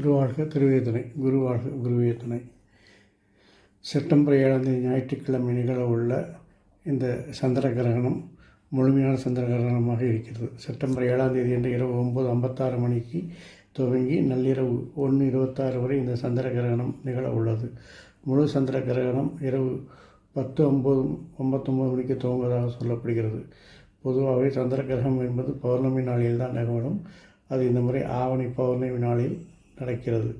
திருவாழ்க திருவே துணை, குருவாழ்க குருவே துணை. செப்டம்பர் 7ஆம் தேதி ஞாயிற்றுக்கிழமை நிகழவுள்ள இந்த சந்திர கிரகணம் முழுமையான சந்திர கிரகணமாக இருக்கிறது. செப்டம்பர் 7ஆம் தேதி என்று இரவு 9:56 மணிக்கு துவங்கி நள்ளிரவு 1:26 வரை இந்த சந்திர கிரகணம் நிகழ உள்ளது. முழு சந்திர கிரகணம் இரவு 10:59 மணிக்கு துவங்குவதாக சொல்லப்படுகிறது. பொதுவாகவே சந்திர கிரகணம் என்பது பௌர்ணமி நாளில் தான் நிகழும். அது இந்த முறை ஆவணி பௌர்ணமி நாளில் நடக்கிறது.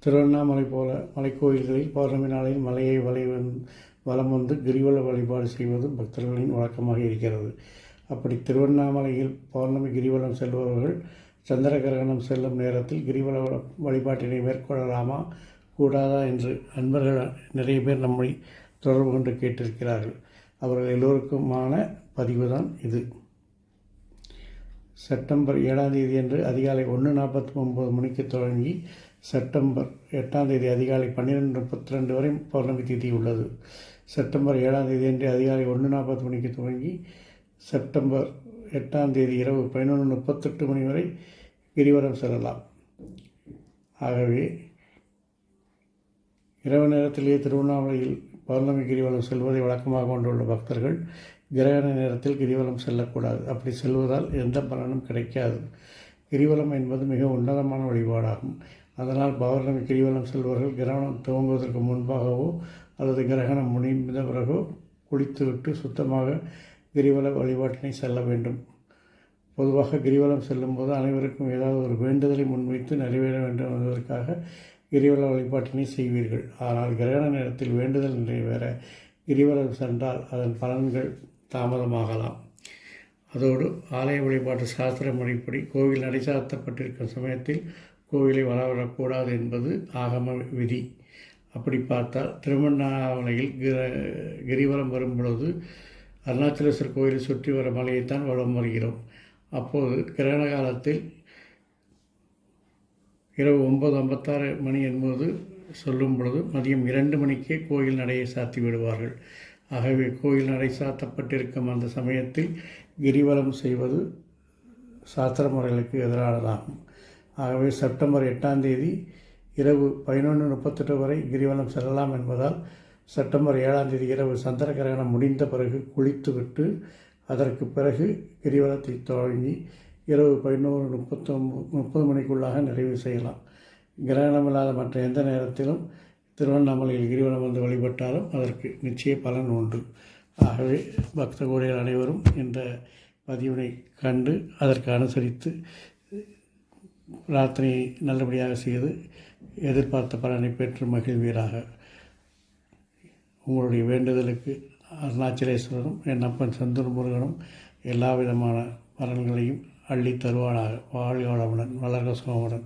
திருவண்ணாமலை போல மலைக்கோயில்களில் பௌர்ணமி நாளில் மலையை வலம் வந்து கிரிவல வழிபாடு செய்வது பக்தர்களின் வழக்கமாக இருக்கிறது. அப்படி திருவண்ணாமலையில் பௌர்ணமி கிரிவலம் செல்பவர்கள் சந்திர கிரகணம் செல்லும் நேரத்தில் கிரிவல வழிபாட்டினை மேற்கொள்ளலாமா கூடாதா என்று அன்பர்கள் நிறைய பேர் நம்மை தொடர்பு கொண்டு கேட்டிருக்கிறார்கள். அவர்கள் எல்லோருக்குமான பதிவு தான் இது. செப்டம்பர் 7ஆம் தேதி அன்று அதிகாலை 1:49 மணிக்கு தொடங்கி செப்டம்பர் 8ஆம் தேதி அதிகாலை 12:32 வரை பௌர்ணமி திதி உள்ளது. செப்டம்பர் 7ஆம் தேதி அன்று அதிகாலை 1:40 மணிக்கு துவங்கி செப்டம்பர் 8ஆம் தேதி இரவு 11:38 மணி வரை கிரிவலம் செல்லலாம். ஆகவே இரவு நேரத்திலேயே திருவண்ணாமலையில் பௌர்ணமி கிரிவலம் செல்வதை வழக்கமாக கொண்டுள்ள பக்தர்கள் கிரகண நேரத்தில் கிரிவலம் செல்லக்கூடாது. அப்படி செல்வதால் எந்த பலனும் கிடைக்காது. கிரிவலம் என்பது மிக உன்னதமான வழிபாடாகும். அதனால் பௌர்ணமி கிரிவலம் செல்வர்கள் கிரகணம் துவங்குவதற்கு முன்பாகவோ அல்லது கிரகணம் முடிந்த பிறகோ குளித்துவிட்டு சுத்தமாக கிரிவல வழிபாட்டினை செல்ல வேண்டும். பொதுவாக கிரிவலம் செல்லும்போது அனைவருக்கும் ஏதாவது ஒரு வேண்டுதலை முன்வைத்து நிறைவேற வேண்டும் என்பதற்காக கிரிவல வழிபாட்டினை செய்வீர்கள். ஆனால் கிரகண நேரத்தில் வேண்டுதல் நிறைவேற கிரிவலம் சென்றால் அதன் பலன்கள் தாமதமாகலாம். அதோடு ஆலய வழிபாட்டு சாஸ்திர முறைப்படி கோவில் நடைசாத்தப்பட்டிருக்கும் சமயத்தில் கோவிலை வரக்கூடாது என்பது ஆகம விதி. அப்படி பார்த்தால் திருவண்ணாமலையில் கிரிவலம் வரும் பொழுது அருணாச்சலேஸ்வரர் கோயிலை சுற்றி வர மலையைத்தான் வலம் வருகிறோம். அப்போது கிரகண காலத்தில் இரவு 9:56 மணி என்பது சொல்லும் பொழுது மதியம் 2 மணிக்கே கோயில் நடையை சாத்தி விடுவார்கள். ஆகவே கோயில் நடை சாத்தப்பட்டிருக்கும் அந்த சமயத்தில் கிரிவலம் செய்வது சாஸ்திர முறைகளுக்கு எதிரானதாகும். ஆகவே செப்டம்பர் 8ஆம் தேதி இரவு 11:38 வரை கிரிவலம் செல்லலாம் என்பதால் செப்டம்பர் 7ஆம் தேதி இரவு சந்திர கிரகணம் முடிந்த பிறகு குளித்துவிட்டு அதற்கு பிறகு கிரிவலத்தை தொடங்கி இரவு 11:30 மணிக்குள்ளாக நிறைவு செய்யலாம். கிரகணம் இல்லாத மற்ற எந்த நேரத்திலும் திருவண்ணாமலையில் கிரிவலம் வந்து வழிபட்டாலும் அதற்கு நிச்சய பலன் உண்டு. ஆகவே பக்த கோடிகள் அனைவரும் இந்த பதிவினை கண்டு அதற்கு அனுசரித்து பிரார்த்தனையை நல்லபடியாக செய்து எதிர்பார்த்த பலனை பெற்று மகிழ்வீராக. உங்களுடைய வேண்டுதலுக்கு அருணாச்சலேஸ்வரரும் என் அப்பன் செந்தூர் முருகனும் எல்லா விதமான பலன்களையும் அள்ளி தருவானாக. வாழ்க வளமுடன், வளர்க சுகமுடன்.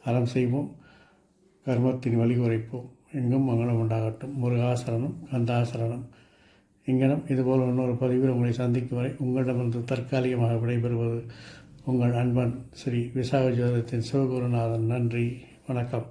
அறம் செய்வோம், கர்மத்தின் வழி குறைப்போம். எங்கும் மங்களம் உண்டாகட்டும். முருகாசரணம், கந்தாசரணம். இங்கனம் இதுபோல் இன்னொரு பதிவில் உங்களை சந்திக்கும் வரை உங்களிடமிருந்து தற்காலிகமாக விடைபெறுவது உங்கள் அன்பன் ஸ்ரீ விசாக ஜோதிடத்தின் சிவகுருநாதன். நன்றி, வணக்கம்.